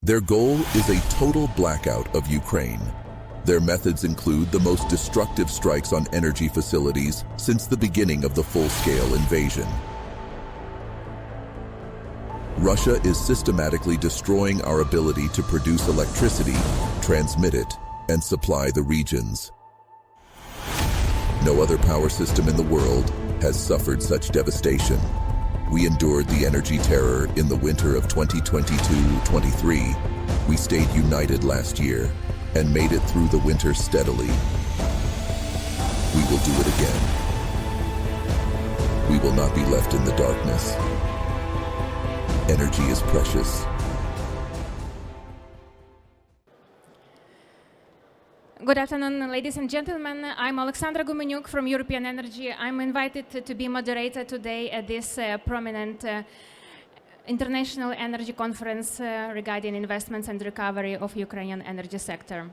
Their goal is a total blackout of Ukraine. Their methods include the most destructive strikes on energy facilities since the beginning of the full-scale invasion. Russia is systematically destroying our ability to produce electricity, transmit it, and supply the regions. No other power system in the world has suffered such devastation. We endured the energy terror in the winter of 2022-23. We stayed united last year and made it through the winter steadily. We will do it again. We will not be left in the darkness. Energy is precious. Good afternoon, ladies and gentlemen. I'm Alexandra Gumenyuk from European Energy. I'm invited to be moderator today at this prominent international energy conference regarding investments and recovery of Ukrainian energy sector.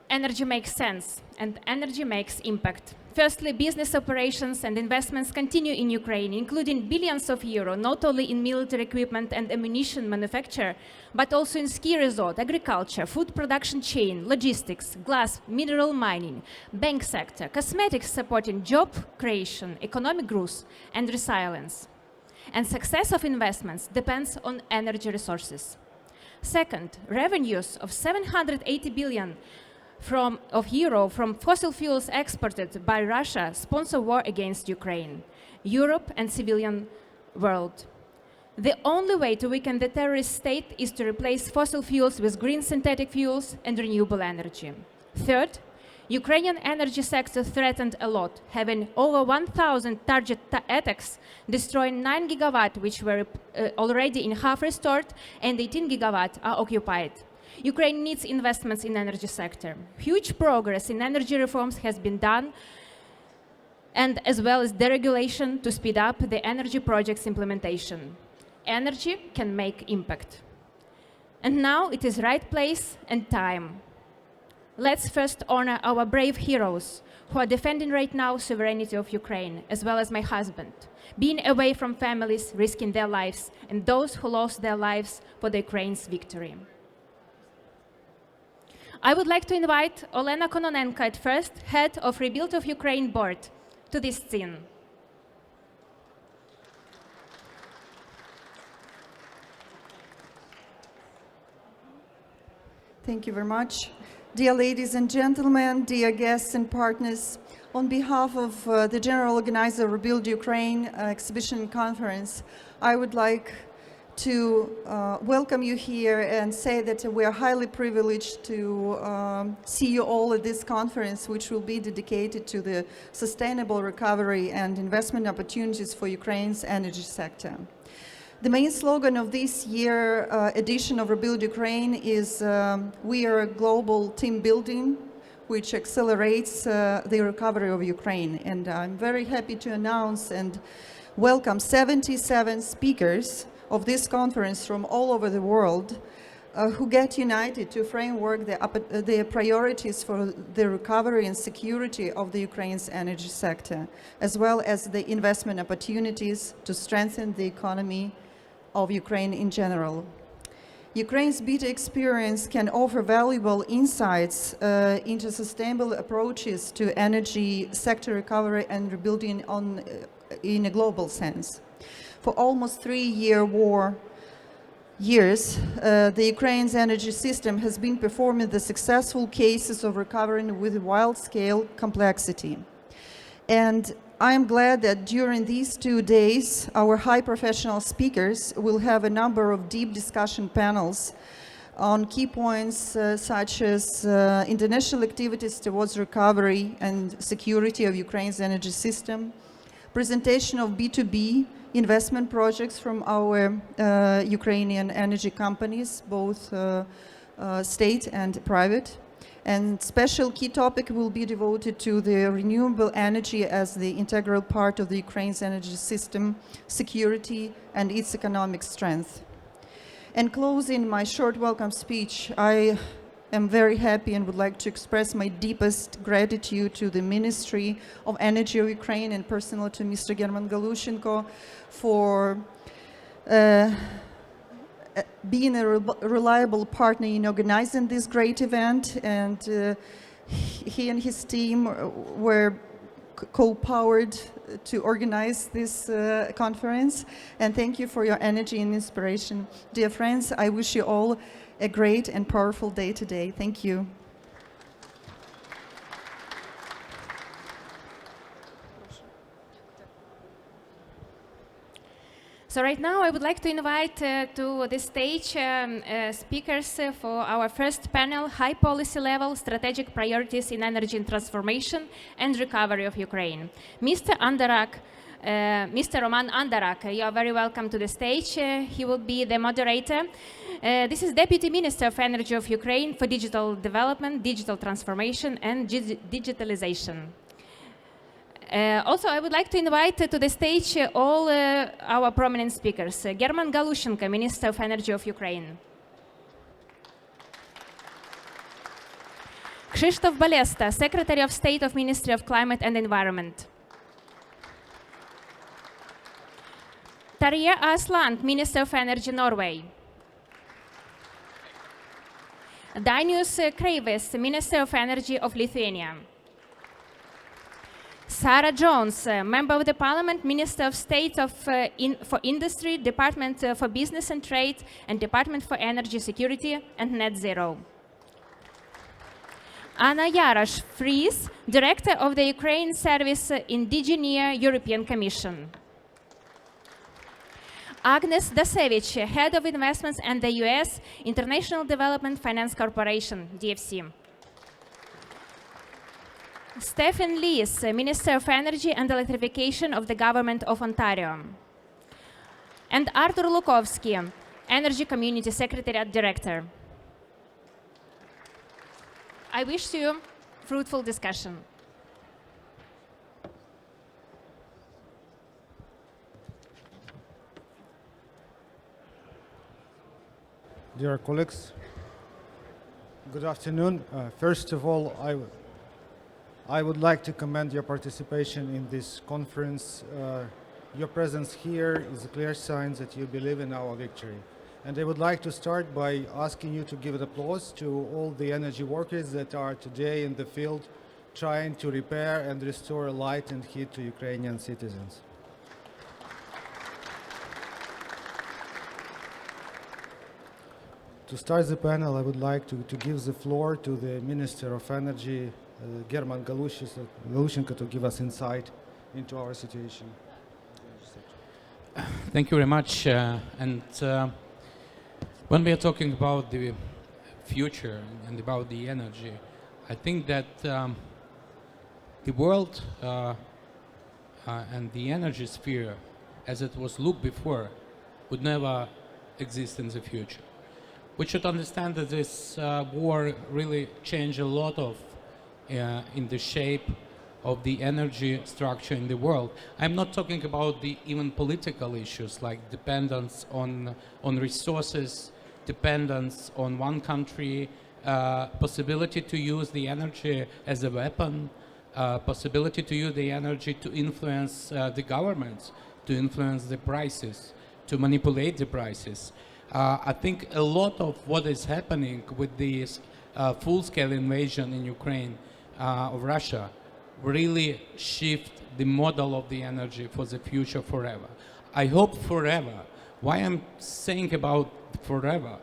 Energy makes sense, and energy makes impact. Firstly, business operations and investments continue in Ukraine, including billions of euros, not only in military equipment and ammunition manufacture, but also in ski resort, agriculture, food production chain, logistics, glass, mineral mining, bank sector, cosmetics supporting job creation, economic growth, and resilience. And success of investments depends on energy resources. Second, revenues of 780 billion euro from fossil fuels exported by Russia sponsor war against Ukraine, Europe, and civilian world. The only way to weaken the terrorist state is to replace fossil fuels with green synthetic fuels and renewable energy. Third, Ukrainian energy sector threatened a lot, having over 1,000 target attacks, destroying 9 gigawatt, which were already in half restored, and 18 gigawatt are occupied. Ukraine needs investments in energy sector. Huge progress in energy reforms has been done, and as well as deregulation to speed up the energy projects implementation. Energy can make impact. And now it is right place and time. Let's first honor our brave heroes who are defending right now sovereignty of Ukraine, as well as my husband, being away from families, risking their lives, and those who lost their lives for the Ukraine's victory. I would like to invite Olena Kononenko at first, head of ReBuild of Ukraine board, to this scene. Thank you very much. Dear ladies and gentlemen, dear guests and partners, on behalf of the general organizer of ReBuild Ukraine exhibition conference, I would like to welcome you here and say that we are highly privileged to see you all at this conference, which will be dedicated to the sustainable recovery and investment opportunities for Ukraine's energy sector. The main slogan of this year edition of ReBuild Ukraine is "We are a global team building, which accelerates the recovery of Ukraine." And I'm very happy to announce and welcome 77 speakers of this conference from all over the world who get united to framework the priorities for the recovery and security of the Ukraine's energy sector, as well as the investment opportunities to strengthen the economy of Ukraine in general. Ukraine's beta experience can offer valuable insights into sustainable approaches to energy sector recovery and rebuilding in a global sense. For almost 3-year war years, the Ukraine's energy system has been performing the successful cases of recovering with wild-scale complexity. And I am glad that during these 2 days, our high professional speakers will have a number of deep discussion panels on key points such as international activities towards recovery and security of Ukraine's energy system, presentation of B2B investment projects from our Ukrainian energy companies, both state and private. And special key topic will be devoted to the renewable energy as the integral part of the Ukraine's energy system, security, and its economic strength. And closing my short welcome speech, I am very happy and would like to express my deepest gratitude to the Ministry of Energy of Ukraine and personally to Mr. German Galushenko for being a reliable partner in organizing this great event, and he and his team were co-powered to organize this conference. And thank you for your energy and inspiration. Dear friends, I wish you all a great and powerful day today. Thank you. So right now I would like to invite to the stage speakers for our first panel, High Policy Level Strategic Priorities in Energy Transformation and Recovery of Ukraine. Mr. Roman Andarak, you are very welcome to the stage. He will be the moderator. This is Deputy Minister of Energy of Ukraine for Digital Development, Digital Transformation and Digitalization. Also, I would like to invite to the stage all our prominent speakers. German Galushenko, Minister of Energy of Ukraine. Krzysztof Balesta, Secretary of State of Ministry of Climate and Environment. Tarjei Aslant, Minister of Energy, Norway. Dainius Kreivis, Minister of Energy of Lithuania. Sarah Jones, Member of the Parliament, Minister of State for Industry, Department for Business and Trade, and Department for Energy Security and Net Zero. Anna Jarosz Fries, Director of the Ukraine Service in DG NEAR, European Commission. Agnes Dasevich, Head of Investments and the US International Development Finance Corporation, DFC. Stephen Lees, Minister of Energy and Electrification of the Government of Ontario. And Artur Lukovsky, Energy Community Secretariat Director. I wish you fruitful discussion. Dear colleagues, good afternoon. First of all, I would like to commend your participation in this conference. Your presence here is a clear sign that you believe in our victory. And I would like to start by asking you to give an applause to all the energy workers that are today in the field trying to repair and restore light and heat to Ukrainian citizens. To start the panel, I would like to give the floor to the Minister of Energy, German Galushenko, to give us insight into our situation. Thank you very much. When we are talking about the future and about the energy, I think that the world and the energy sphere, as it was looked before, would never exist in the future. We should understand that this war really changed a lot of in the shape of the energy structure in the world. I'm not talking about the even political issues like dependence on resources, dependence on one country, possibility to use the energy as a weapon, possibility to use the energy to influence the governments, to influence the prices, to manipulate the prices. I think a lot of what is happening with this full-scale invasion in Ukraine of Russia really shift the model of the energy for the future forever. I hope forever. Why I'm saying about forever?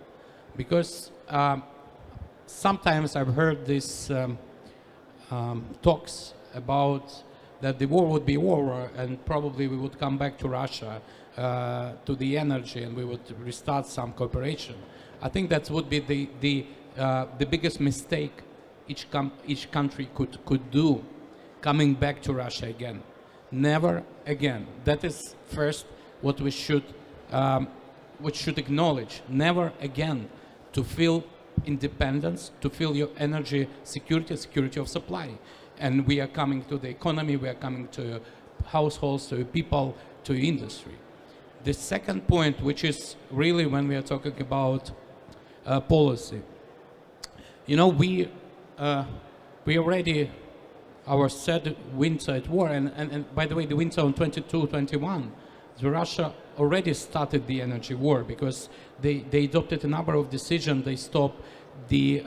Because sometimes I've heard these talks about that the war would be over and probably we would come back to Russia, to the energy, and we would restart some cooperation. I think that would be the biggest mistake each country could do, coming back to Russia again. Never again. That is first what we should acknowledge. Never again to feel independence, to feel your energy security of supply. And we are coming to the economy, we are coming to households, to people, to industry. The second point, which is really when we are talking about policy, you know, we already our third winter at war, and by the way, the winter on 22-21, Russia already started the energy war because they adopted a number of decisions. They stopped the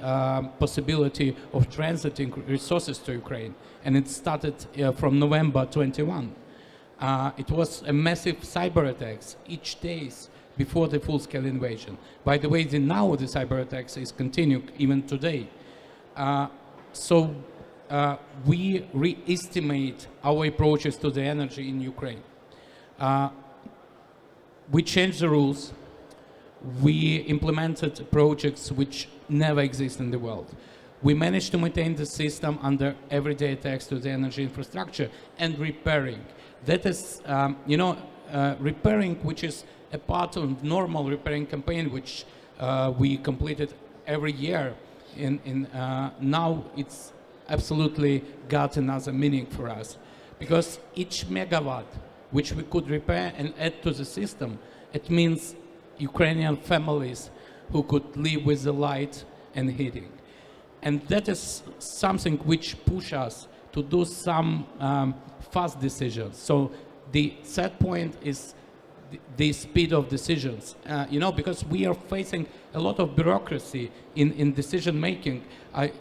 possibility of transiting resources to Ukraine, and it started from November 21. It was a massive cyber attacks each day before the full-scale invasion. By the way, now the cyber attacks is continuing even today. So we re-estimate our approaches to the energy in Ukraine. We changed the rules. We implemented projects which never exist in the world. We managed to maintain the system under everyday attacks to the energy infrastructure and repairing. That is, repairing, which is a part of normal repairing campaign, which we completed every year. Now it's absolutely got another meaning for us, because each megawatt which we could repair and add to the system, it means Ukrainian families who could live with the light and heating. And that is something which pushes us to do some fast decisions. So the third point is the speed of decisions. Because we are facing a lot of bureaucracy in decision making. I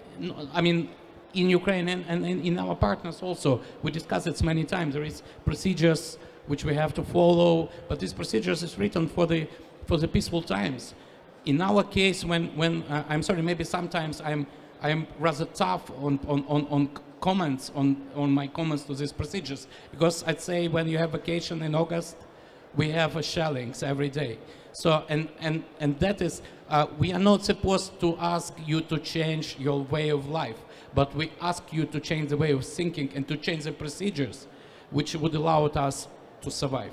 mean, in Ukraine and in our partners also, we discussed it many times. There is procedures which we have to follow, but these procedures is written for the peaceful times. In our case, when I'm sorry, maybe sometimes I'm rather tough on comments on my comments to these procedures, because I'd say when you have vacation in August, we have shellings every day. So and that is we are not supposed to ask you to change your way of life, but we ask you to change the way of thinking and to change the procedures which would allow us to survive.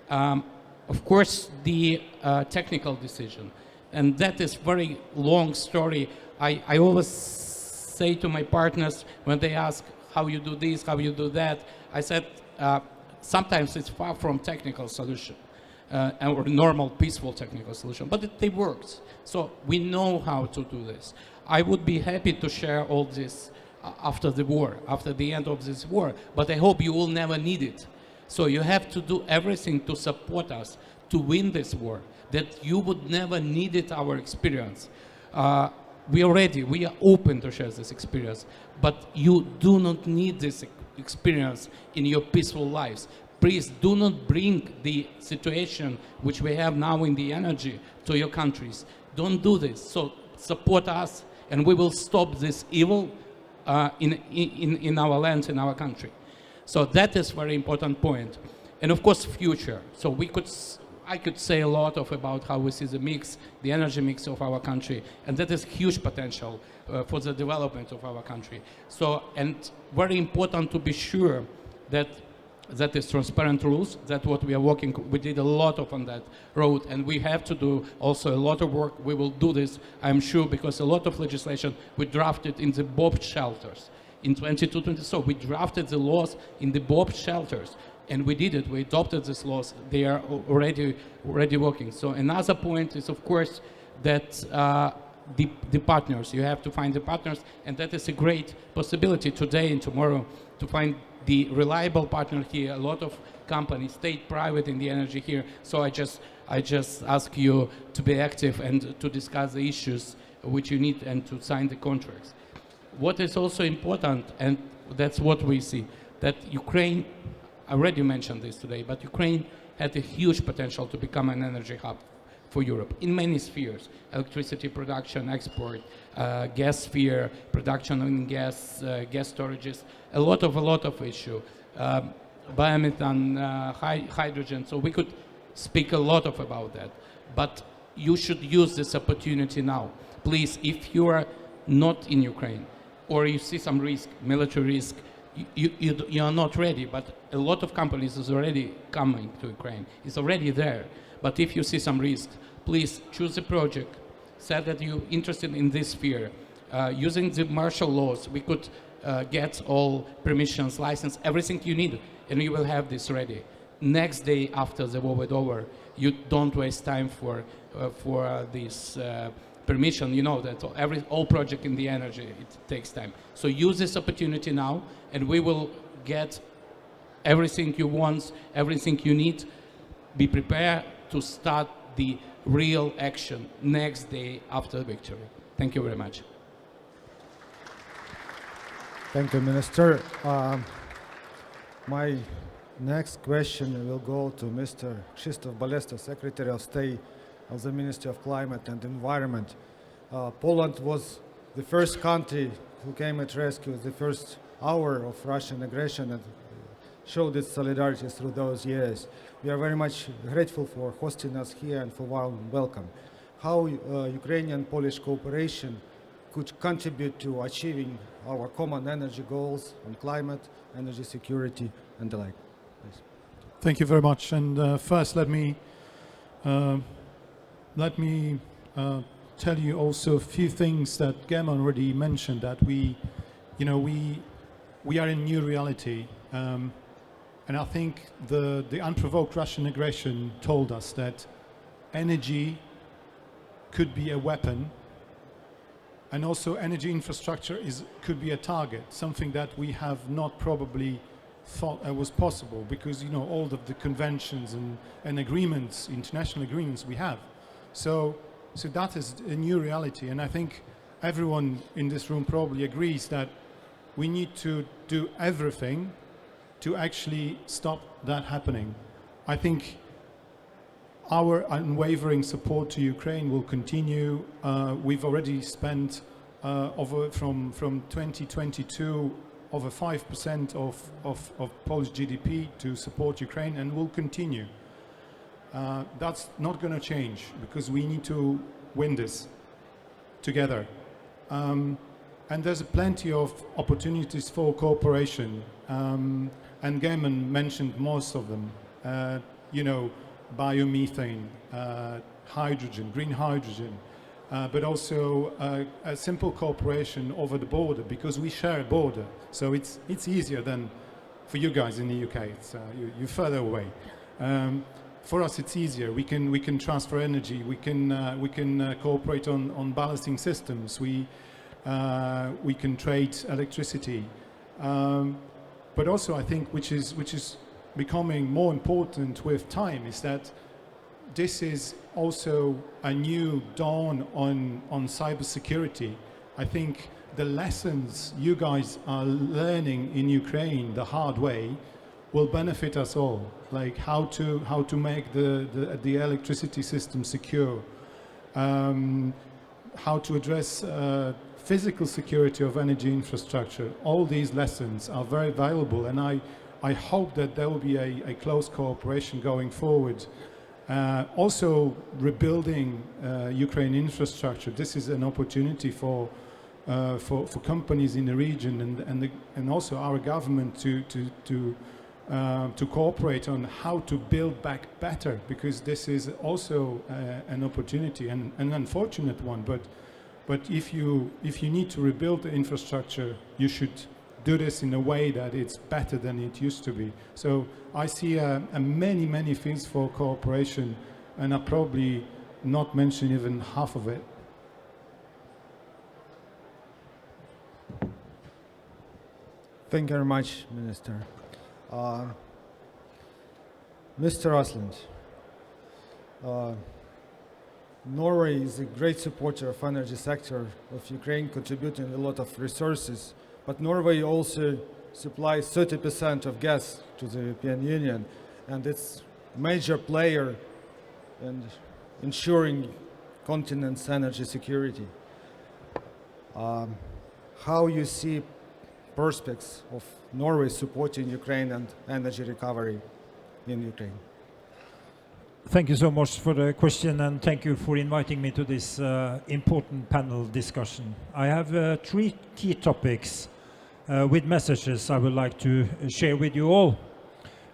Of course, the technical decision, and that is very long story. I always say to my partners when they ask how you do this, how you do that, I said sometimes it's far from technical solution or normal peaceful technical solution, but it works. So we know how to do this. I would be happy to share all this after the war, after the end of this war, but I hope you will never need it. So you have to do everything to support us to win this war, that you would never need it, our experience. We are open to share this experience, but you do not need this experience in your peaceful lives. Please do not bring the situation which we have now in the energy to your countries. Don't do this. So support us, and we will stop this evil in our land, in our country. So that is very important point. And of course, future. So I could say a lot about how we see the energy mix of our country, and that is huge potential for the development of our country. So, and very important to be sure that is transparent rules. That's what we are working. We did a lot on that road, and we have to do also a lot of work. We will do this, I'm sure, because a lot of legislation we drafted in the bomb shelters. In 22-23, so we drafted the laws in the bomb shelters, and we did it. We adopted these laws. They are already working. So another point is, of course, that the partners. You have to find the partners, and that is a great possibility today and tomorrow to find the reliable partner here. A lot of companies, state, private, in the energy here. So I just ask you to be active and to discuss the issues which you need and to sign the contracts. What is also important, and that's what we see, that Ukraine, I already mentioned this today, but Ukraine had a huge potential to become an energy hub for Europe in many spheres: electricity production, export, gas sphere, production of gas, gas storages, a lot of issue, biomethane, hydrogen. So we could speak a lot about that, but you should use this opportunity now. Please, if you are not in Ukraine, or you see some risk, military risk, you are not ready, but a lot of companies is already coming to Ukraine. It's already there. But if you see some risk, please choose a project, say that you're interested in this sphere. Using the martial laws, we could get all permissions, license, everything you need, and you will have this ready. Next day after the war is over, you don't waste time for this permission. You know that all project in the energy, it takes time. So use this opportunity now, and we will get everything you want, everything you need. be prepared to start the real action next day after victory. Thank you very much. Thank you, Minister. My next question will go to Mr. Krzysztof Balesta, Secretary of State of the Ministry of Climate and Environment. Poland was the first country who came at rescue the first hour of Russian aggression and showed its solidarity through those years. We are very much grateful for hosting us here and for warm welcome. How Ukrainian-Polish cooperation could contribute to achieving our common energy goals on climate, energy security, and the like. Please. Thank you very much. And first, let me tell you also a few things that Gem already mentioned. That we are in new reality, and I think the unprovoked Russian aggression told us that energy could be a weapon. And also energy infrastructure could be a target, something that we have not probably thought was possible because, all of the conventions and agreements, international agreements we have. So that is a new reality. And I think everyone in this room probably agrees that we need to do everything to actually stop that happening. I think our unwavering support to Ukraine will continue. We've already spent from 2022 over 5% of Polish GDP to support Ukraine, and will continue. That's not going to change because we need to win this together. And there's plenty of opportunities for cooperation. And Gaiman mentioned most of them. Biomethane, hydrogen, green hydrogen, but also a simple cooperation over the border because we share a border. So it's easier than for you guys in the UK. It's you're further away. For us, it's easier. We can transfer energy. We can cooperate on balancing systems. We can trade electricity. But also, I think which is becoming more important with time is that this is also a new dawn on cybersecurity. I think the lessons you guys are learning in Ukraine the hard way will benefit us all, like how to make the electricity system secure, how to address physical security of energy infrastructure. All these lessons are very valuable, and I hope that there will be a close cooperation going forward. Also, rebuilding Ukraine infrastructure. This is an opportunity for companies in the region and also our government to cooperate on how to build back better, because this is also an opportunity and an unfortunate one. But if you need to rebuild the infrastructure, you should do this in a way that it's better than it used to be. So I see many fields for cooperation, and I probably not mention even half of it. Thank you very much, Minister. Mr. Asland, Norway is a great supporter of energy sector of Ukraine, contributing a lot of resources. But Norway also supplies 30% of gas to the European Union, and it's a major player in ensuring continent's energy security. How you see prospects of Norway supporting Ukraine and energy recovery in Ukraine? Thank you so much for the question, and thank you for inviting me to this important panel discussion. I have 3 key topics with messages I would like to share with you all.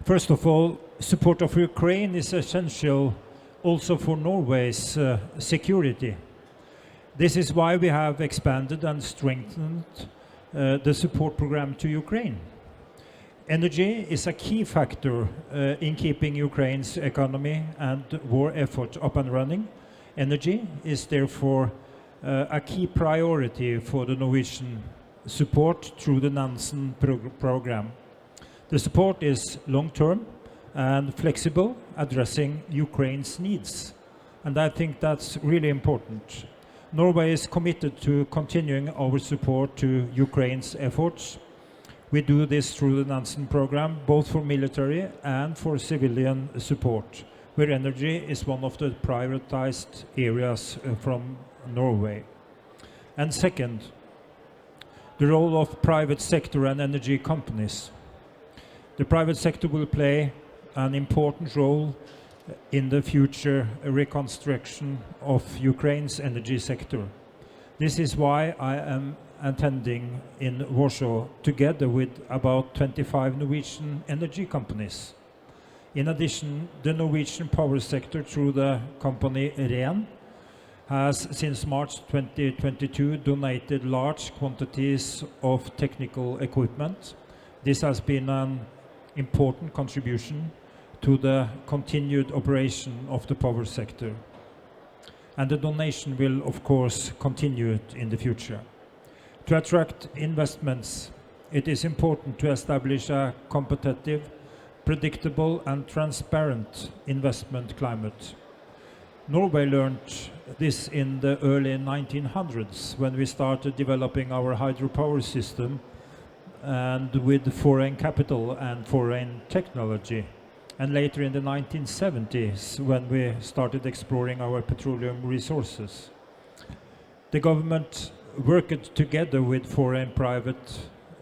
First of all, support of Ukraine is essential also for Norway's security. This is why we have expanded and strengthened the support program to Ukraine. Energy is a key factor in keeping Ukraine's economy and war effort up and running. Energy is therefore a key priority for the Norwegian support through the Nansen program. The support is long-term and flexible addressing Ukraine's needs. And I think that's really important. Norway is committed to continuing our support to Ukraine's efforts. We do this through the Nansen program, both for military and for civilian support, where energy is one of the prioritized areas from Norway. And second, the role of private sector and energy companies. The private sector will play an important role in the future reconstruction of Ukraine's energy sector. This is why I am attending in Warsaw together with about 25 Norwegian energy companies. In addition, the Norwegian power sector through the company REN has since March 2022 donated large quantities of technical equipment. This has been an important contribution to the continued operation of the power sector. And the donation will, of course, continue in the future. To attract investments, it is important to establish a competitive, predictable and transparent investment climate. Norway learned this in the early 1900s when we started developing our hydropower system and with foreign capital and foreign technology. And later in the 1970s when we started exploring our petroleum resources. The government worked together with foreign private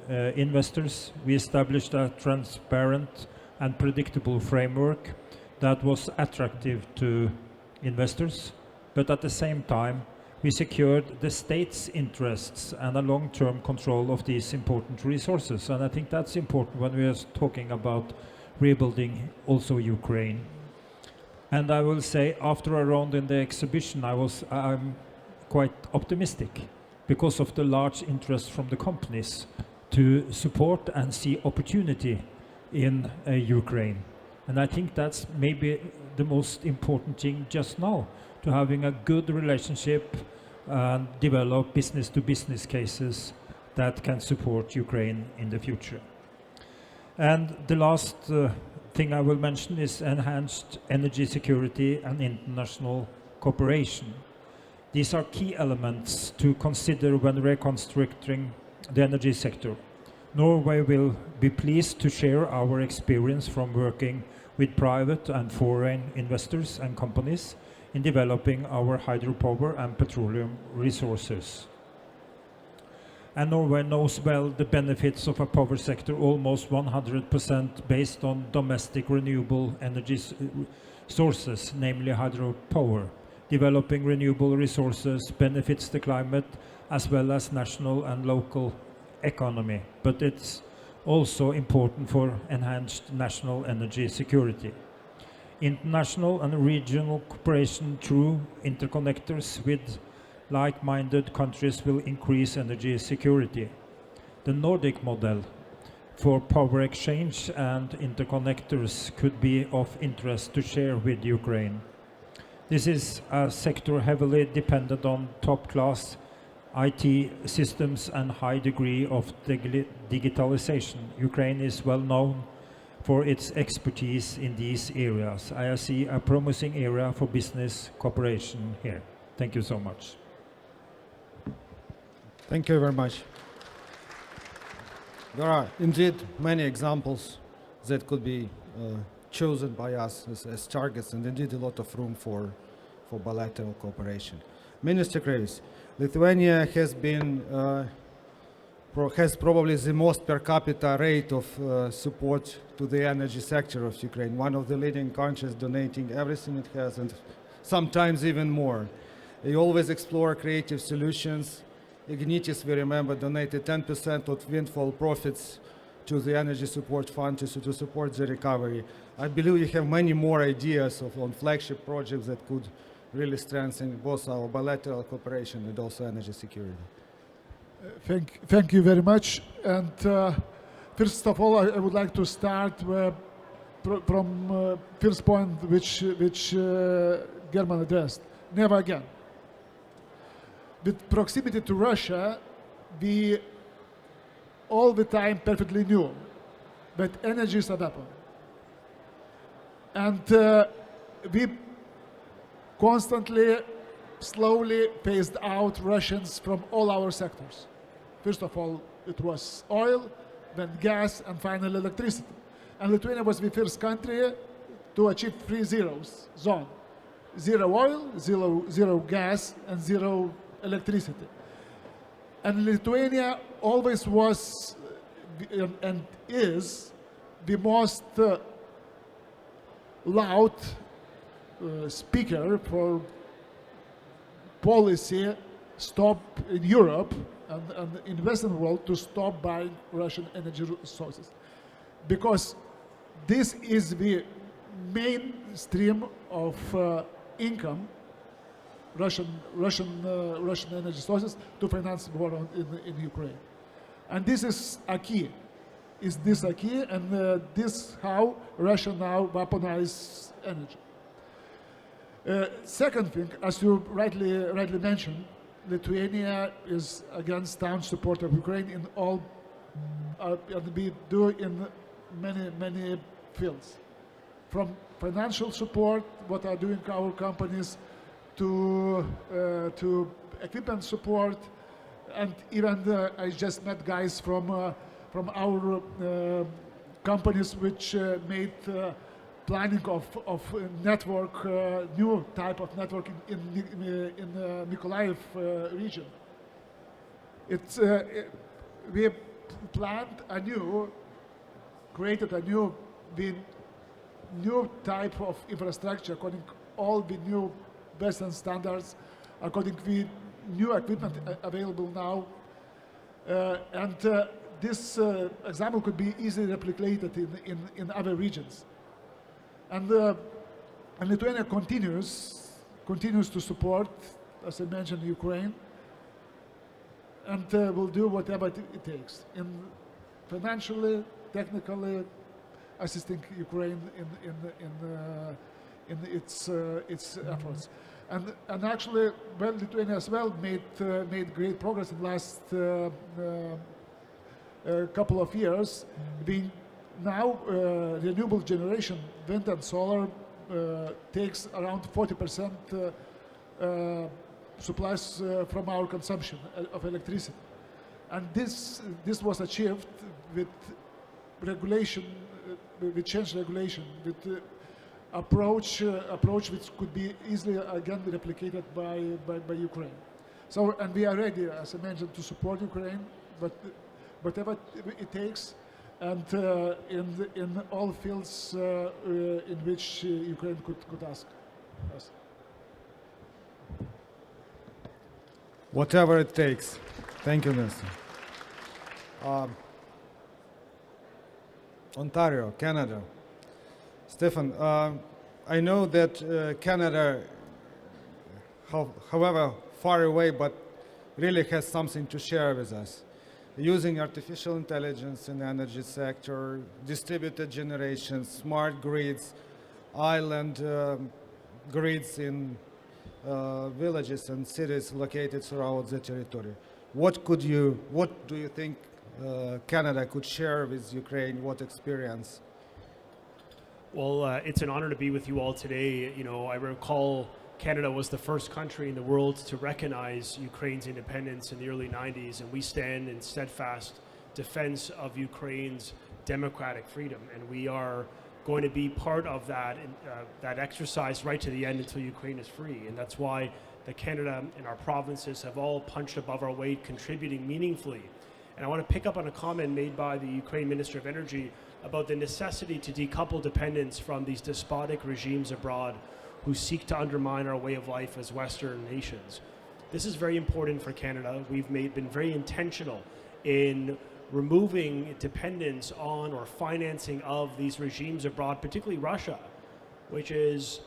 investors. We established a transparent and predictable framework that was attractive to investors, but at the same time we secured the state's interests and a long-term control of these important resources. And I think that's important when we are talking about rebuilding also Ukraine. And I will say after a round in the exhibition I'm quite optimistic because of the large interest from the companies to support and see opportunity in Ukraine. And I think that's maybe the most important thing just now, to having a good relationship and develop business-to-business cases that can support Ukraine in the future. And the last thing I will mention is enhanced energy security and international cooperation. These are key elements to consider when reconstructing the energy sector. Norway will be pleased to share our experience from working with private and foreign investors and companies in developing our hydropower and petroleum resources. And Norway knows well the benefits of a power sector almost 100% based on domestic renewable energy sources, namely hydropower. Developing renewable resources benefits the climate as well as national and local economy, but it's also important for enhanced national energy security. International and regional cooperation through interconnectors with like-minded countries will increase energy security. The Nordic model for power exchange and interconnectors could be of interest to share with Ukraine. This is a sector heavily dependent on top-class IT systems and high degree of digitalization. Ukraine is well known for its expertise in these areas. I see a promising area for business cooperation here. Thank you so much. Thank you very much. There are indeed many examples that could be chosen by us as targets, and indeed a lot of room for bilateral cooperation. Minister Kreivys, Lithuania has probably the most per capita rate of support to the energy sector of Ukraine, one of the leading countries donating everything it has and sometimes even more. They always explore creative solutions. Ignitis, we remember, donated 10% of windfall profits to the Energy Support Fund to support the recovery. I believe you have many more ideas on flagship projects that could really strengthen both our bilateral cooperation and also energy security. Thank you very much. And first of all, I would like to start from first point which German addressed. Never again. With proximity to Russia, we all the time perfectly knew that energy is a weapon. And we constantly, slowly phased out Russians from all our sectors. First of all, it was oil, then gas, and finally electricity. And Lithuania was the first country to achieve 3 zeros zone. 0 oil, zero gas, and 0 electricity. And Lithuania always was and is the most loud speaker for policy stop in Europe and in the Western world to stop buying Russian energy sources. Because this is the main stream of income, Russian energy sources to finance war in Ukraine. And this is a key. Is this a key? And this how Russia now weaponizes energy. Second thing, as you rightly mentioned, Lithuania is against staunch support of Ukraine in all, and we do in many fields, from financial support, what are doing our companies, to equipment support, and even I just met guys from our companies which made planning of network, new type of network in Mykolaiv region. We planned created a new type of infrastructure according all the new Western standards, according to the new equipment available now, and this example could be easily replicated in other regions. And Lithuania continues to support, as I mentioned, Ukraine, and will do whatever it takes in financially, technically, assisting Ukraine in its efforts. And actually, well, Lithuania as well made great progress in the last couple of years, being now renewable generation, wind and solar, takes around 40% supplies from our consumption of electricity. And this was achieved with regulation, with change regulation, with approach which could be easily again replicated by Ukraine. So, and we are ready, as I mentioned, to support Ukraine, but whatever it takes, and in all fields in which Ukraine could ask us. Whatever it takes. Thank you, Nestor. Ontario, Canada. Stefan, I know that Canada, however far away, but really has something to share with us. Using artificial intelligence in the energy sector, distributed generation, smart grids, island grids in villages and cities located throughout the territory. What do you think Canada could share with Ukraine? What experience? Well, it's an honor to be with you all today. You know, I recall Canada was the first country in the world to recognize Ukraine's independence in the early 90s, and we stand in steadfast defense of Ukraine's democratic freedom. And we are going to be part of that exercise right to the end until Ukraine is free. And that's why the Canada and our provinces have all punched above our weight, contributing meaningfully. And I want to pick up on a comment made by the Ukraine Minister of Energy about the necessity to decouple dependence from these despotic regimes abroad who seek to undermine our way of life as Western nations. This is very important for Canada. We've been very intentional in removing dependence on or financing of these regimes abroad, particularly Russia, which is,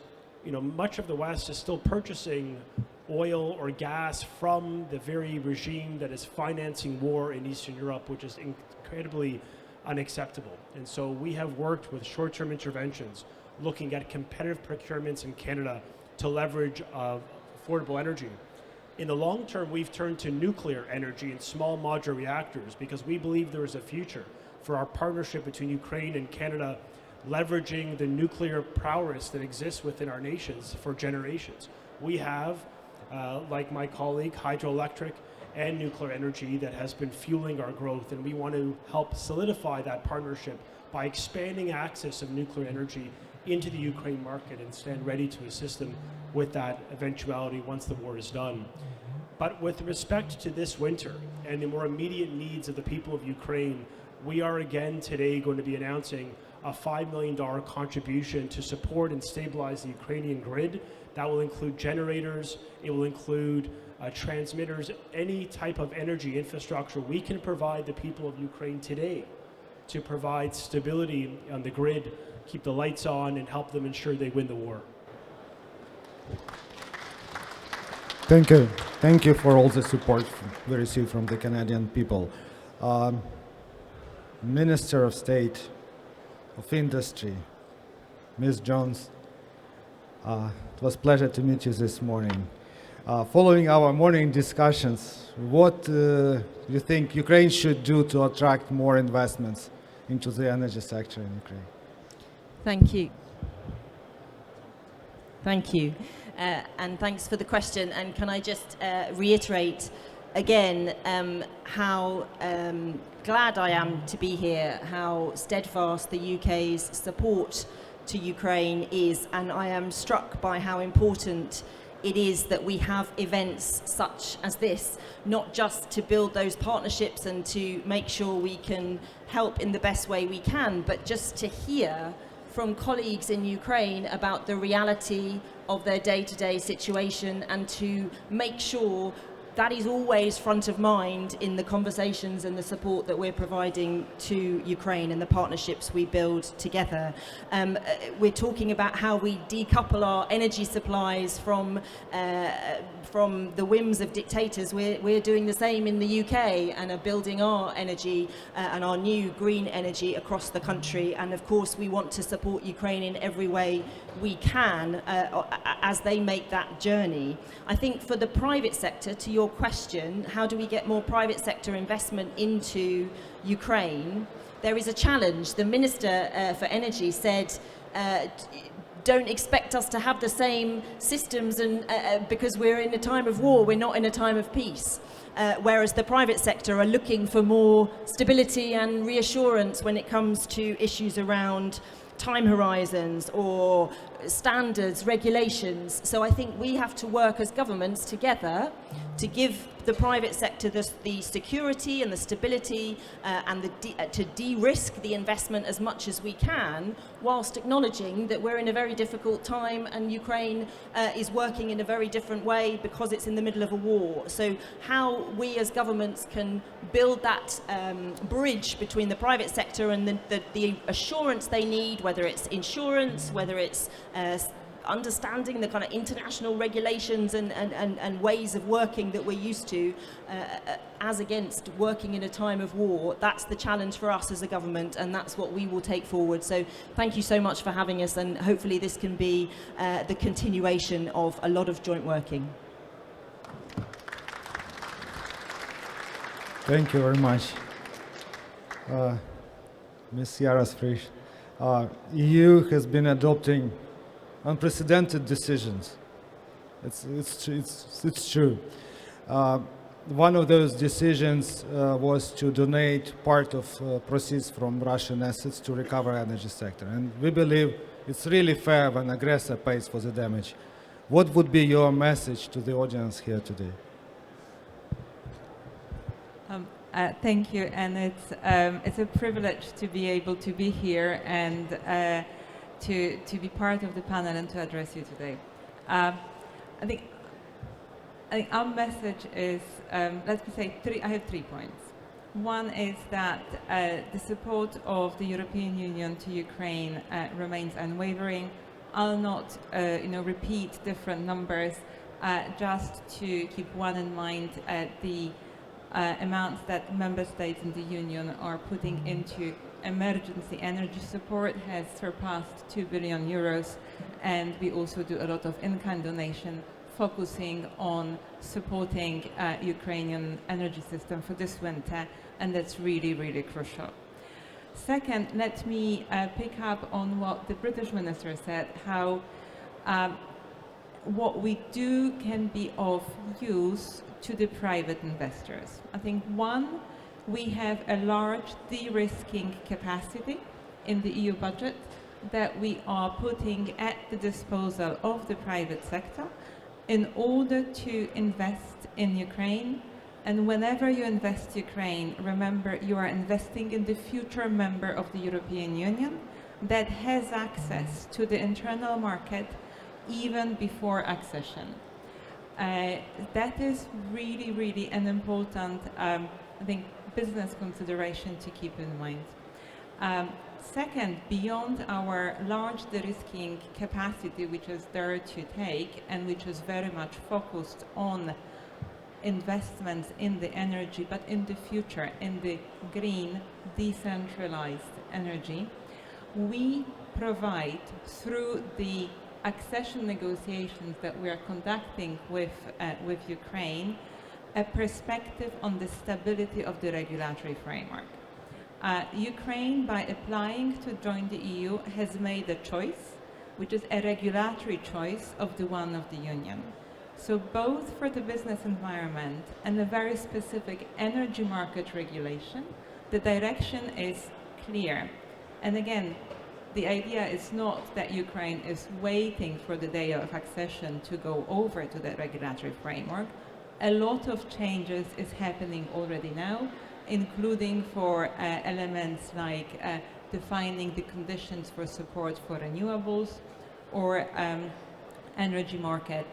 you know, much of the West is still purchasing oil or gas from the very regime that is financing war in Eastern Europe, which is incredibly unacceptable. And so we have worked with short-term interventions, looking at competitive procurements in Canada to leverage affordable energy. In the long term, we've turned to nuclear energy and small modular reactors because we believe there is a future for our partnership between Ukraine and Canada leveraging the nuclear prowess that exists within our nations for generations. We have, like my colleague, hydroelectric and nuclear energy that has been fueling our growth, and we want to help solidify that partnership by expanding access of nuclear energy into the Ukraine market and stand ready to assist them with that eventuality once the war is done. But with respect to this winter and the more immediate needs of the people of Ukraine, we are again today going to be announcing a $5 million contribution to support and stabilize the Ukrainian grid. That will include generators, it will include transmitters, any type of energy infrastructure we can provide the people of Ukraine today to provide stability on the grid, keep the lights on, and help them ensure they win the war. Thank you. Thank you for all the support we received from the Canadian people. Minister of State of Industry, Ms. Jones, it was a pleasure to meet you this morning. Following our morning discussions, what do you think Ukraine should do to attract more investments into the energy sector in Ukraine? Thank you. Thank you. And thanks for the question. And can I just reiterate again how glad I am to be here, how steadfast the UK's support to Ukraine is, and I am struck by how important it is that we have events such as this, not just to build those partnerships and to make sure we can help in the best way we can, but just to hear from colleagues in Ukraine about the reality of their day-to-day situation and to make sure that is always front of mind in the conversations and the support that we're providing to Ukraine and the partnerships we build together. We're talking about how we decouple our energy supplies from the whims of dictators. We're doing the same in the UK and are building our energy and our new green energy across the country. And of course, we want to support Ukraine in every way we can as they make that journey. I think for the private sector, to your question, how do we get more private sector investment into Ukraine? There is a challenge. The Minister for Energy said, don't expect us to have the same systems and because we're in a time of war, we're not in a time of peace. Whereas the private sector are looking for more stability and reassurance when it comes to issues around time horizons or standards, regulations. So I think we have to work as governments together to give the private sector the security and the stability and to de-risk the investment as much as we can, whilst acknowledging that we're in a very difficult time and Ukraine is working in a very different way because it's in the middle of a war. So how we as governments can build that bridge between the private sector and the assurance they need, whether it's insurance, whether it's understanding the kind of international regulations and ways of working that we're used to as against working in a time of war. That's the challenge for us as a government, and that's what we will take forward. So thank you so much for having us, and hopefully this can be the continuation of a lot of joint working. Thank you very much. Ms. Yarosfrisch, EU has been adopting unprecedented decisions. It's true. One of those decisions was to donate part of proceeds from Russian assets to recover energy sector. And we believe it's really fair when aggressor pays for the damage. What would be your message to the audience here today? Thank you, and it's a privilege to be able to be here and to be part of the panel and to address you today. I think our message is, let me say, I have 3 points. One is that the support of the European Union to Ukraine remains unwavering. I'll not repeat different numbers, just to keep one in mind, the amounts that member states in the Union are putting into emergency energy support has surpassed 2 billion euros, and we also do a lot of in-kind donation focusing on supporting Ukrainian energy system for this winter, and that's really, really crucial. Second, let me pick up on what the British minister said, how what we do can be of use to the private investors. I think one, we have a large de-risking capacity in the EU budget that we are putting at the disposal of the private sector in order to invest in Ukraine. And whenever you invest Ukraine, remember you are investing in the future member of the European Union that has access to the internal market even before accession. That is really, really an important, I think, business consideration to keep in mind. Second, beyond our large de-risking capacity, which is there to take and which is very much focused on investments in the energy, but in the future, in the green, decentralized energy, we provide, through the accession negotiations that we are conducting with Ukraine, a perspective on the stability of the regulatory framework. Ukraine, by applying to join the EU, has made a choice, which is a regulatory choice of the one of the Union. So both for the business environment and a very specific energy market regulation, the direction is clear. And again, the idea is not that Ukraine is waiting for the day of accession to go over to the regulatory framework. A lot of changes is happening already now, including for elements like defining the conditions for support for renewables or energy market,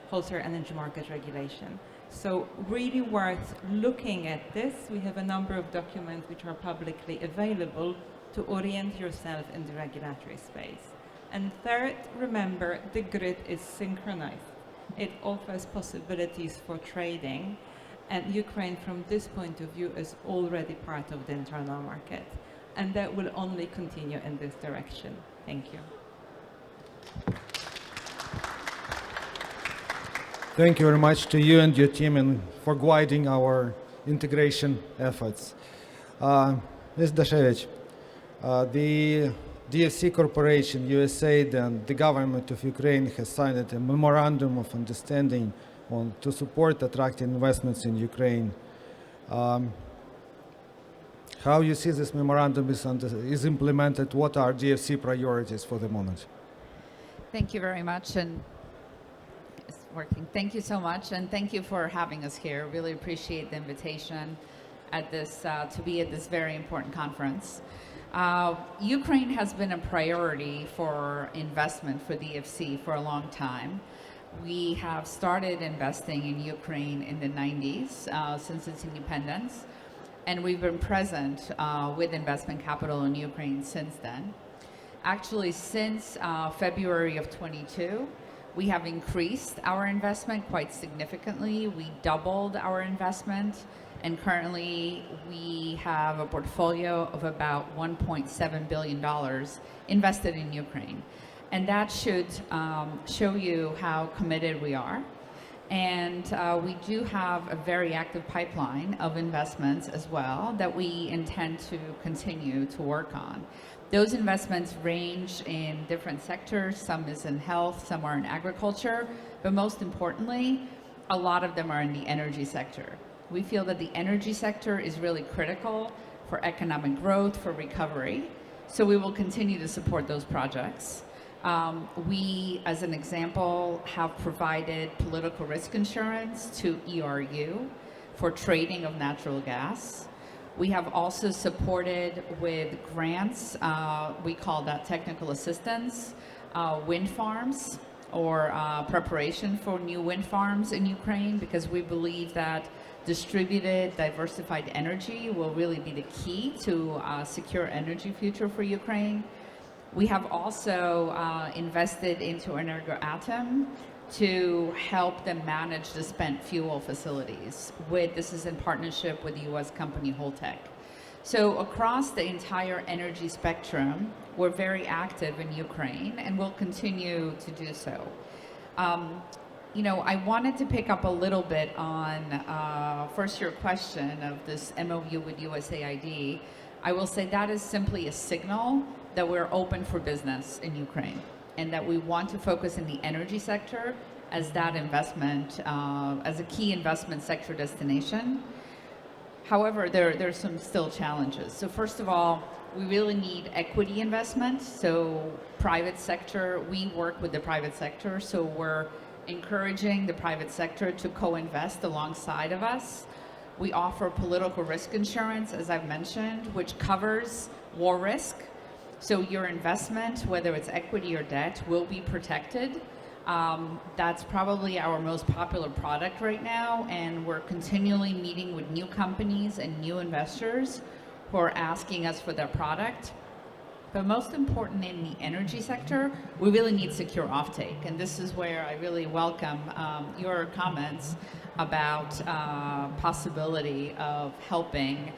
wholesale energy market regulation. So really worth looking at this. We have a number of documents which are publicly available to orient yourself in the regulatory space. And third, remember, the grid is synchronized. It offers possibilities for trading, and Ukraine, from this point of view, is already part of the internal market. And that will only continue in this direction. Thank you. Thank you very much to you and your team and for guiding our integration efforts. Ms. Dashevich, the DFC Corporation, USAID, and the government of Ukraine has signed a memorandum of understanding to support attracting investments in Ukraine. How you see this memorandum is implemented? What are DFC priorities for the moment? Thank you very much, and it's working. Thank you so much, and thank you for having us here. Really appreciate the invitation at this to be at this very important conference. Ukraine has been a priority for investment for DFC for a long time. We have started investing in Ukraine in the 90s, since its independence, and we've been present with investment capital in Ukraine since then. Actually, since February of 22, we have increased our investment quite significantly. We doubled our investment, and currently we have a portfolio of about $1.7 billion invested in Ukraine. And that should show you how committed we are. And we do have a very active pipeline of investments as well that we intend to continue to work on. Those investments range in different sectors. Some is in health, some are in agriculture, but most importantly, a lot of them are in the energy sector. We feel that the energy sector is really critical for economic growth, for recovery. So we will continue to support those projects. We, as an example, have provided political risk insurance to ERU for trading of natural gas. We have also supported with grants, we call that technical assistance, wind farms or preparation for new wind farms in Ukraine, because we believe that distributed, diversified energy will really be the key to a secure energy future for Ukraine. We have also invested into Energoatom to help them manage the spent fuel facilities. This is in partnership with the US company Holtec. So across the entire energy spectrum, we're very active in Ukraine and will continue to do so. You know, I wanted to pick up a little bit on first your question of this MOU with USAID. I will say that is simply a signal that we're open for business in Ukraine and that we want to focus in the energy sector as that investment, as a key investment sector destination. However, there's some still challenges. So first of all, we really need equity investment. So private sector, we work with the private sector, so we're encouraging the private sector to co-invest alongside of us. We offer political risk insurance, as I've mentioned, which covers war risk. So your investment, whether it's equity or debt, will be protected. That's probably our most popular product right now, and we're continually meeting with new companies and new investors who are asking us for their product. But most important in the energy sector, we really need secure offtake. And this is where I really welcome your comments about possibility of helping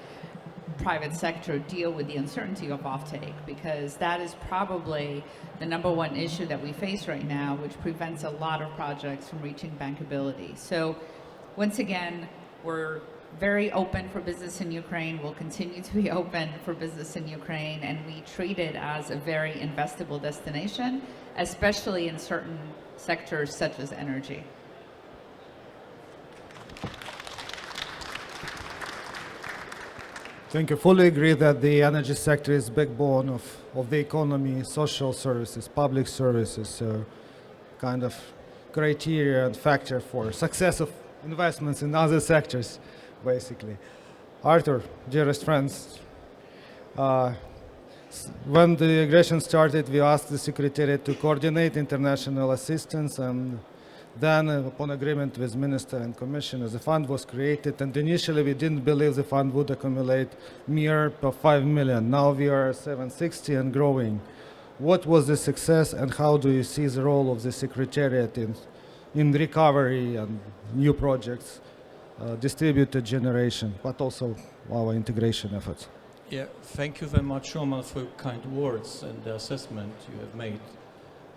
private sector deal with the uncertainty of offtake, because that is probably the number one issue that we face right now, which prevents a lot of projects from reaching bankability. So once again, we're very open for business in Ukraine. We'll continue to be open for business in Ukraine, and we treat it as a very investable destination, especially in certain sectors such as energy. I think I fully agree that the energy sector is backbone of the economy, social services, public services, so kind of criteria and factor for success of investments in other sectors, basically. Arthur, dearest friends, when the aggression started, we asked the Secretariat to coordinate international assistance, and then, upon agreement with Minister and Commissioner, the fund was created, and initially we didn't believe the fund would accumulate mere 5 million. Now we are 760 and growing. What was the success, and how do you see the role of the Secretariat in recovery and new projects, distributed generation, but also our integration efforts? Yeah, thank you very much, Roman, for your kind words and the assessment you have made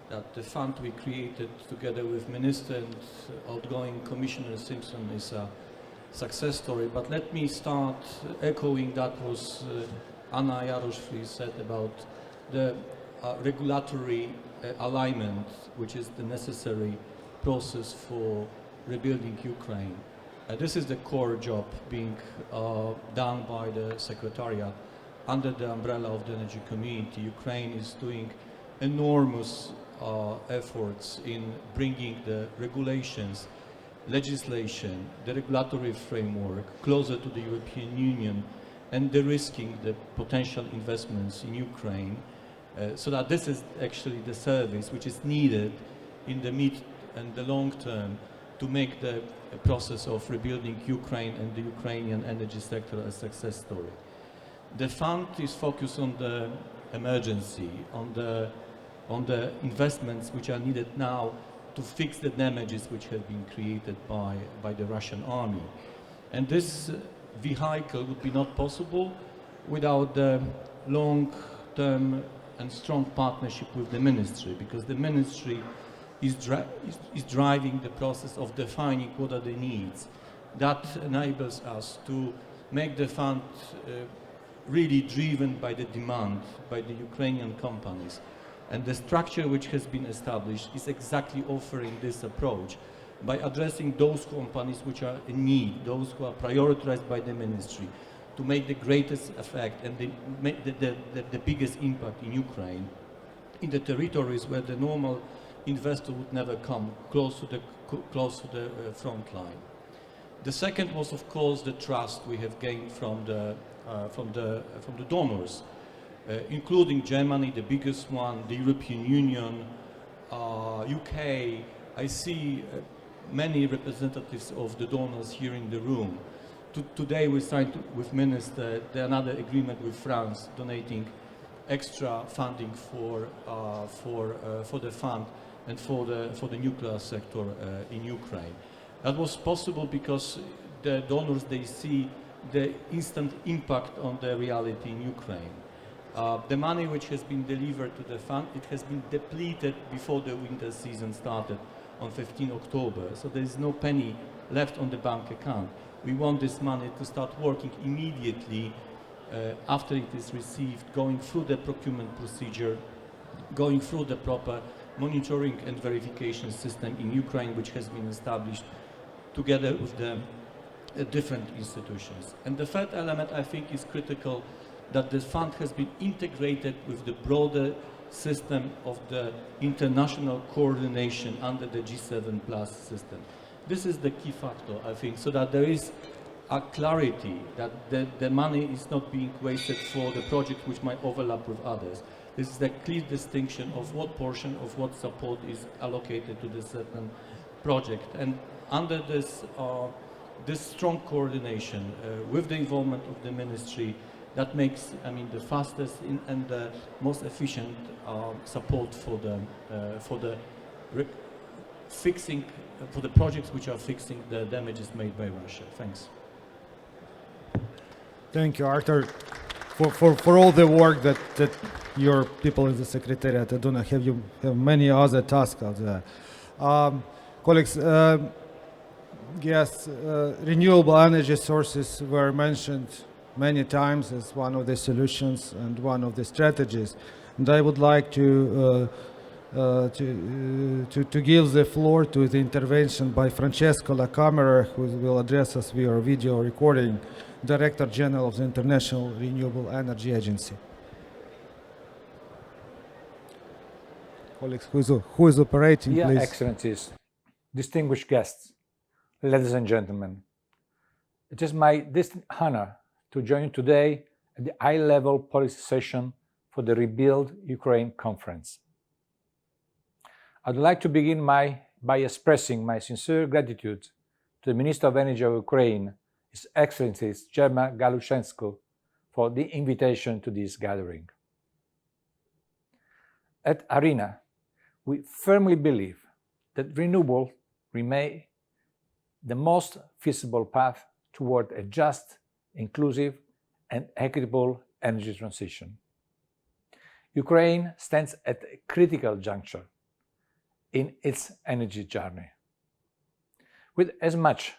that the fund we created together with Minister and outgoing Commissioner Simpson is a success story. But let me start echoing that was Anna Jaroszwili said about the regulatory alignment, which is the necessary process for rebuilding Ukraine. This is the core job being done by the Secretariat under the umbrella of the energy community. Ukraine is doing enormous efforts in bringing the regulations, legislation, the regulatory framework closer to the European Union and de-risking the potential investments in Ukraine, so that this is actually the service which is needed in the mid and the long term to make the process of rebuilding Ukraine and the Ukrainian energy sector a success story. The fund is focused on the emergency, on the investments which are needed now to fix the damages which have been created by the Russian army. And this vehicle would be not possible without the long-term and strong partnership with the ministry, because the ministry is driving the process of defining what are the needs. That enables us to make the fund really driven by the demand by the Ukrainian companies. And the structure which has been established is exactly offering this approach by addressing those companies which are in need, those who are prioritized by the ministry, to make the greatest effect and the biggest impact in Ukraine, in the territories where the normal investor would never come close to the front line. The second was, of course, the trust we have gained from the donors, including Germany, the biggest one, the European Union, UK. I see many representatives of the donors here in the room. Today we signed with Minister another agreement with France, donating extra funding for the fund and for the nuclear sector in Ukraine. That was possible because the donors, they see the instant impact on the reality in Ukraine. The money which has been delivered to the fund, it has been depleted before the winter season started on 15 October. So there is no penny left on the bank account. We want this money to start working immediately after it is received, going through the procurement procedure, going through the proper monitoring and verification system in Ukraine, which has been established together with the different institutions. And the third element, I think, is critical, that the fund has been integrated with the broader system of the international coordination under the G7 plus system. This is the key factor, I think, so that there is a clarity that the money is not being wasted for the projects which might overlap with others. This is the clear distinction of what portion of what support is allocated to this certain project. And under this, this strong coordination with the involvement of the ministry, that makes, I mean, the fastest and the most efficient support for the fixing, for the projects which are fixing the damages made by Russia. Thanks. Thank you, Arthur, for all the work that your people in the Secretariat are doing. You have many other tasks out there. Colleagues, yes, renewable energy sources were mentioned many times as one of the solutions and one of the strategies. And I would like to give the floor to the intervention by Francesco La Camera, who will address us via video recording, Director General of the International Renewable Energy Agency. Colleagues, who is operating, Dear please? Excellencies, distinguished guests, ladies and gentlemen, it is my distinct honor to join you today at the high-level policy session for the ReBuild Ukraine conference. I'd like to begin by expressing my sincere gratitude to the Minister of Energy of Ukraine, His Excellency German Galushenko, for the invitation to this gathering. At ARENA, we firmly believe that renewable remain the most feasible path toward a just, inclusive, and equitable energy transition. Ukraine stands at a critical juncture in its energy journey. With as much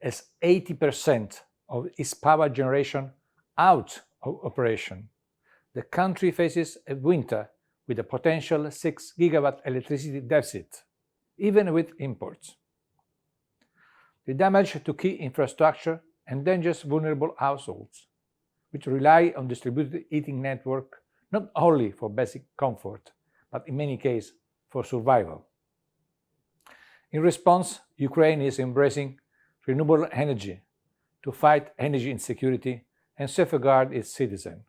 as 80% of its power generation out of operation, the country faces a winter with a potential 6 gigawatt electricity deficit, even with imports. The damage to key infrastructure endangers vulnerable households, which rely on distributed heating network not only for basic comfort, but in many cases for survival. In response, Ukraine is embracing renewable energy to fight energy insecurity and safeguard its citizens.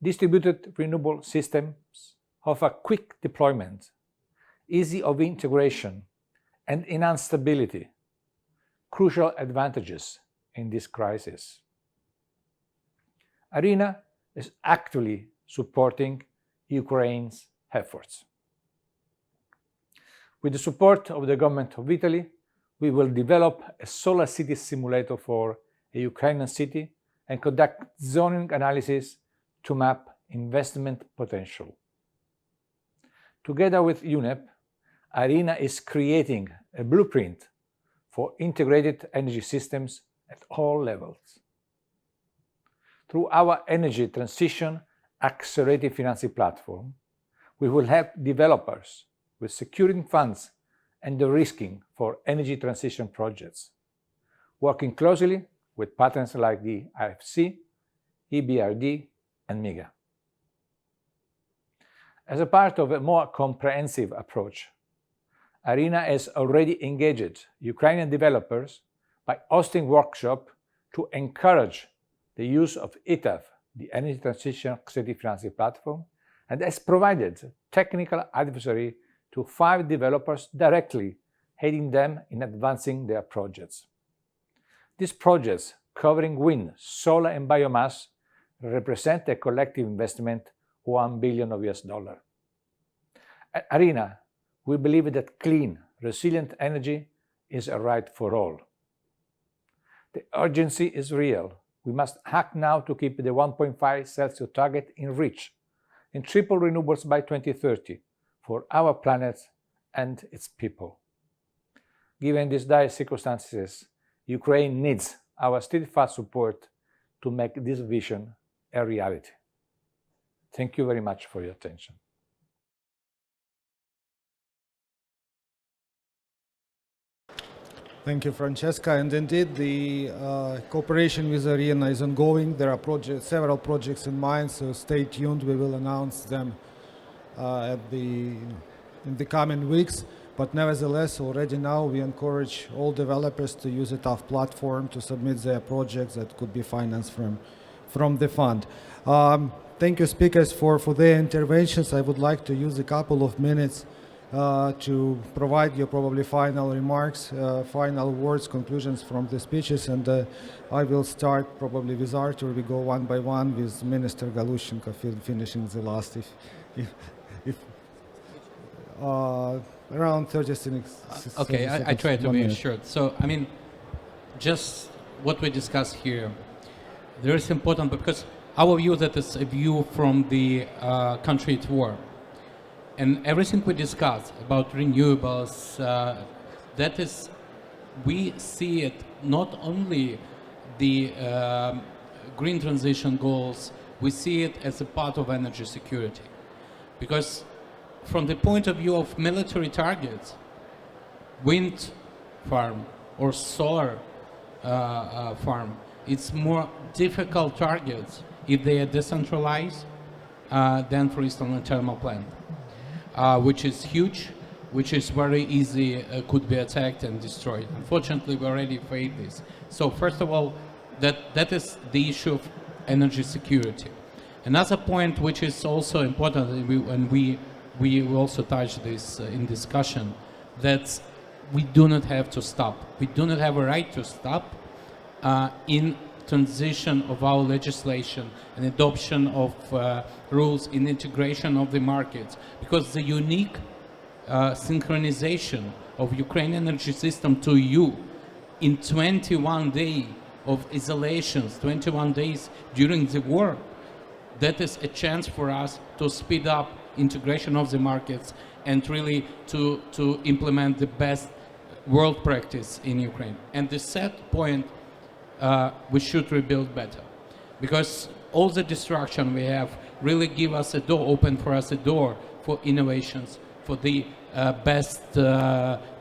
Distributed renewable systems offer quick deployment, easy of integration, and enhanced stability, crucial advantages in this crisis. ARENA is actively supporting Ukraine's efforts. With the support of the government of Italy, we will develop a solar city simulator for a Ukrainian city and conduct zoning analysis to map investment potential. Together with UNEP, ARENA is creating a blueprint for integrated energy systems at all levels. Through our Energy Transition Accelerated Financing Platform, we will help developers with securing funds and de-risking for energy transition projects, working closely with partners like the IFC, EBRD, and MIGA. As a part of a more comprehensive approach, ARENA has already engaged Ukrainian developers by hosting workshops to encourage the use of ETAF, the Energy Transition Accelerated Financing Platform, and has provided technical advisory to 5 developers directly, aiding them in advancing their projects. These projects, covering wind, solar, and biomass, represent a collective investment of $1 billion. At ARENA, we believe that clean, resilient energy is a right for all. The urgency is real. We must act now to keep the 1.5 Celsius target in reach and triple renewables by 2030 for our planet and its people. Given these dire circumstances, Ukraine needs our steadfast support to make this vision a reality. Thank you very much for your attention. Thank you, Francesca. And indeed, the cooperation with ARENA is ongoing. There are several projects in mind, so stay tuned. We will announce them in the coming weeks. But nevertheless, already now we encourage all developers to use a tough platform to submit their projects that could be financed from the fund. Thank you, speakers, for their interventions. I would like to use a couple of minutes to provide you probably final remarks, final words, conclusions from the speeches, and I will start probably with Artur. We go one by one with Minister Galushenko finishing the last, if around 30 seconds. Okay, I try to be short. So, I mean, just what we discussed here, there is important because our view that is a view from the country at war. And everything we discussed about renewables, that is, we see it not only the green transition goals, we see it as a part of energy security. Because from the point of view of military targets, wind farm or solar farm, it's more difficult targets if they are decentralized than, for instance, a thermal plant. Which is huge, which is very easy, could be attacked and destroyed. Unfortunately, we already faced this. So first of all, that is the issue of energy security. Another point which is also important, and we also touched this in discussion, that we do not have to stop. We do not have a right to stop in transition of our legislation and adoption of rules in integration of the markets, because the unique synchronization of Ukrainian energy system to EU in 21 days of isolations, 21 days during the war, that is a chance for us to speed up integration of the markets and really to implement the best world practice in Ukraine. And the third point, we should rebuild better, because all the destruction we have really give us a door, open for us a door for innovations, for the best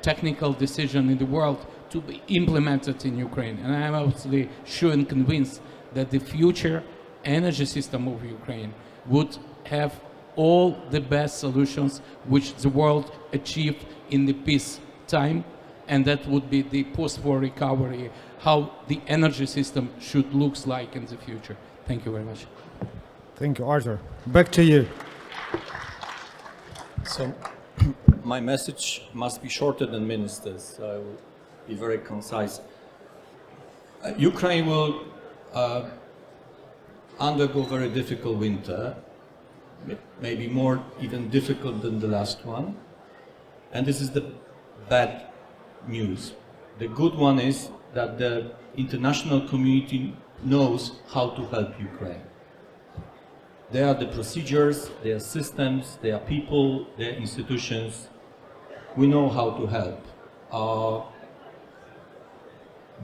technical decision in the world to be implemented in Ukraine. And I'm absolutely sure and convinced that the future energy system of Ukraine would have all the best solutions which the world achieved in the peace time, and that would be the post-war recovery, how the energy system should look like in the future. Thank you very much. Thank you, Artur. Back to you. So my message must be shorter than ministers, so I will be very concise. Ukraine will undergo very difficult winter, maybe more even difficult than the last one. And this is the bad news. The good one is that the international community knows how to help Ukraine. There are the procedures, there are systems, there are people, there are institutions. We know how to help.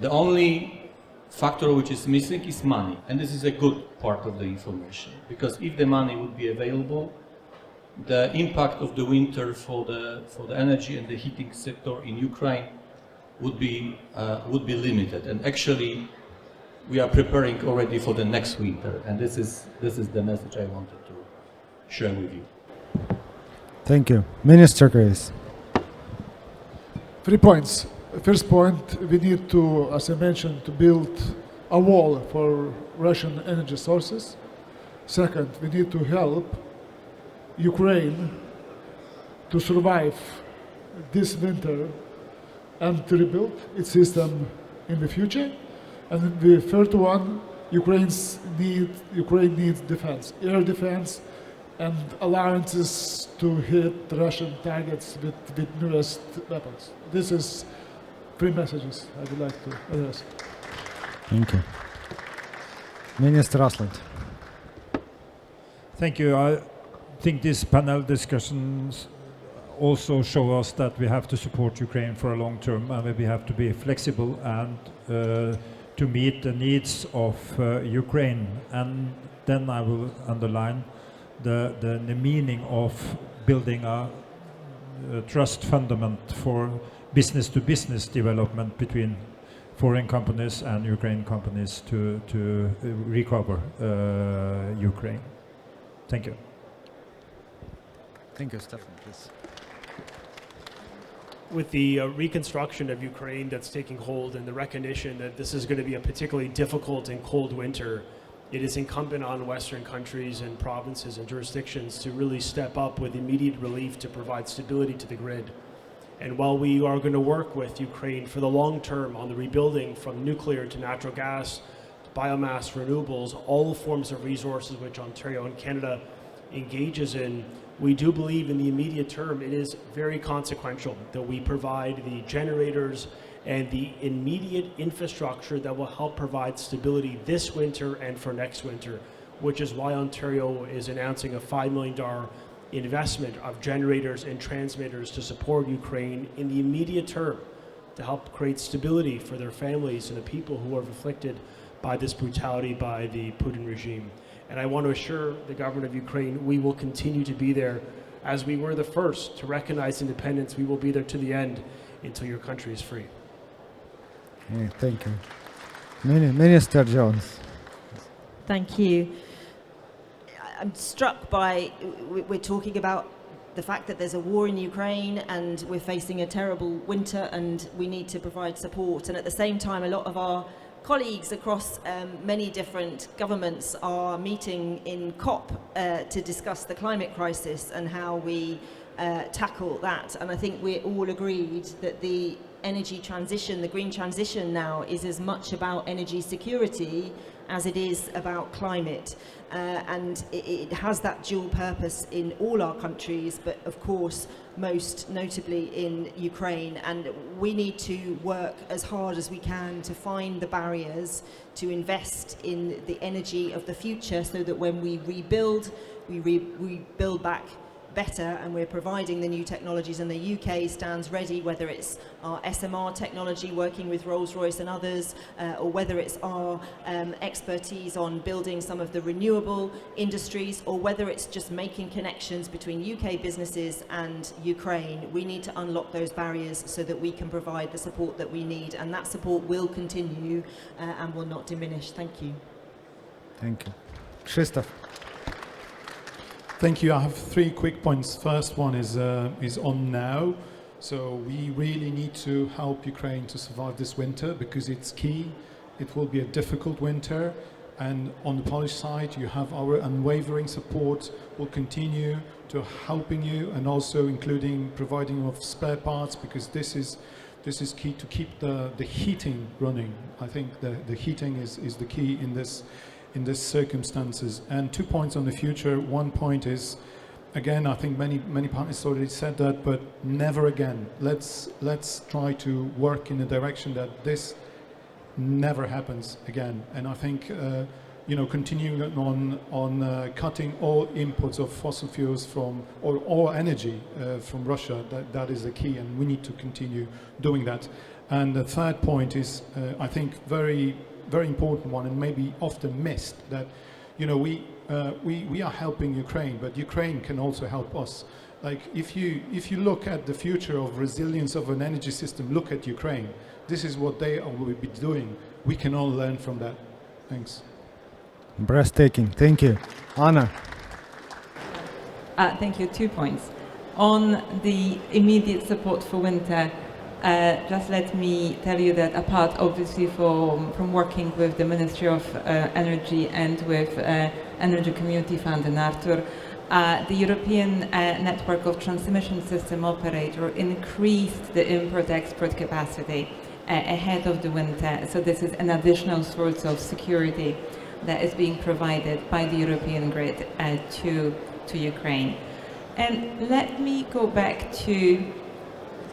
The only factor which is missing is money, and this is a good part of the information, because if the money would be available, the impact of the winter for the energy and the heating sector in Ukraine would be limited. And actually, we are preparing already for the next winter, and this is the message I wanted to share with you. Thank you, Minister Grace. 3 points. First point, we need to, as I mentioned, to build a wall for Russian energy sources. Second, we need to help Ukraine to survive this winter and to rebuild its system in the future. And the third one, Ukraine needs defense, air defense, and alliances to hit Russian targets with newest weapons. This is 3 messages I would like to address. Thank you. Minister Asland. Thank you. I think these panel discussions also show us that we have to support Ukraine for a long term, and we have to be flexible and to meet the needs of Ukraine. And then I will underline the meaning of building a trust fundament for business-to-business development between foreign companies and Ukrainian companies to recover Ukraine. Thank you. Thank you, Stefan, please. With the reconstruction of Ukraine that's taking hold and the recognition that this is going to be a particularly difficult and cold winter, it is incumbent on Western countries and provinces and jurisdictions to really step up with immediate relief to provide stability to the grid. And while we are going to work with Ukraine for the long term on the rebuilding from nuclear to natural gas, to biomass, renewables, all forms of resources which Ontario and Canada engages in, we do believe in the immediate term it is very consequential that we provide the generators and the immediate infrastructure that will help provide stability this winter and for next winter, which is why Ontario is announcing a $5 million investment of generators and transmitters to support Ukraine in the immediate term to help create stability for their families and the people who are afflicted by this brutality by the Putin regime. And I want to assure the government of Ukraine we will continue to be there as we were the first to recognize independence. We will be there to the end until your country is free. Okay, thank you. Minister Jones. Thank you. I'm struck by, we're talking about the fact that there's a war in Ukraine and we're facing a terrible winter and we need to provide support. And at the same time, a lot of our colleagues across many different governments are meeting in COP to discuss the climate crisis and how we tackle that. And I think we're all agreed that the energy transition, the green transition now, is as much about energy security as it is about climate. And it has that dual purpose in all our countries, but of course, most notably in Ukraine. And we need to work as hard as we can to find the barriers to invest in the energy of the future so that when we rebuild, we build back better, and we're providing the new technologies, and the UK stands ready, whether it's our SMR technology working with Rolls-Royce and others, or whether it's our expertise on building some of the renewable industries, or whether it's just making connections between UK businesses and Ukraine. We need to unlock those barriers so that we can provide the support that we need, and that support will continue and will not diminish. Thank you. Thank you. Krzysztof. Thank you. I have 3 quick points. First one is on now. So we really need to help Ukraine to survive this winter because it's key. It will be a difficult winter. And on the Polish side, you have our unwavering support. We'll continue to helping you and also including providing of spare parts because this is key to keep the heating running. I think the heating is the key in this circumstances. And 2 points on the future. One point is, again, I think many partners already said that, but never again. Let's try to work in a direction that this never happens again. And I think continuing on cutting all imports of fossil fuels from or energy from Russia, that is the key, and we need to continue doing that. And the third point is, I think, very important one, and maybe often missed, that we are helping Ukraine, but Ukraine can also help us. Like if you look at the future of resilience of an energy system, look at Ukraine. This is what they will be doing. We can all learn from that. Thanks. Breathtaking. Thank you. Anna. Thank you. 2 points. On the immediate support for winter, just let me tell you that apart obviously from working with the Ministry of Energy and with Energy Community Fund and Arthur, the European network of transmission system operator increased the import-export capacity ahead of the winter. So this is an additional source of security that is being provided by the European grid to Ukraine. And let me go back to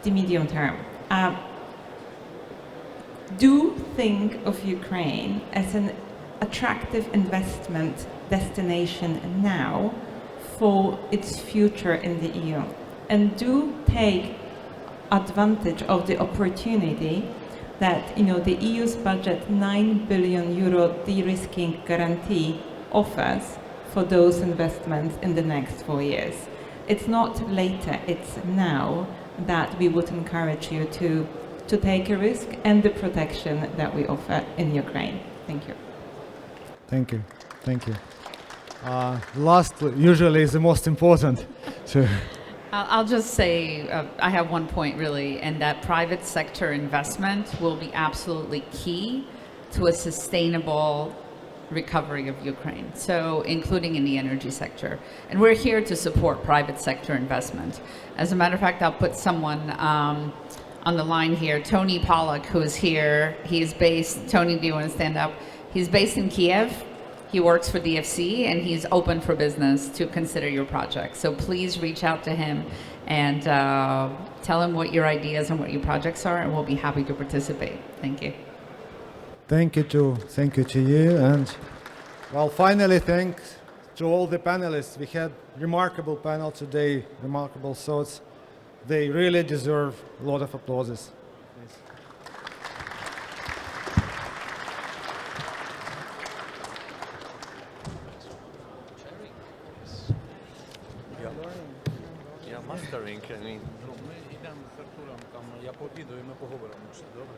the medium term. Do think of Ukraine as an attractive investment destination now for its future in the EU, and do take advantage of the opportunity that the EU's budget 9 billion euro de-risking guarantee offers for those investments in the next 4 years. It's not later, it's now that we would encourage you to take a risk and the protection that we offer in Ukraine. Thank you. Thank you. Thank you. Last usually is the most important. I'll just say I have one point really, and that private sector investment will be absolutely key to a sustainable recovery of Ukraine, so including in the energy sector. And we're here to support private sector investment. As a matter of fact, I'll put someone on the line here, Tony Pollock, who is here. He's based, Tony, do you want to stand up? He's based in Kiev. He works for DFC, and he's open for business to consider your project. So please reach out to him and tell him what your ideas and what your projects are, and we'll be happy to participate. Thank you. Thank you to you. And well, finally, thanks to all the panelists. We had remarkable panel today, remarkable thoughts. They really deserve a lot of applauses. Мастering, ми йдемо з Артуром, там я пообідаю, і ми поговоримо. Добре?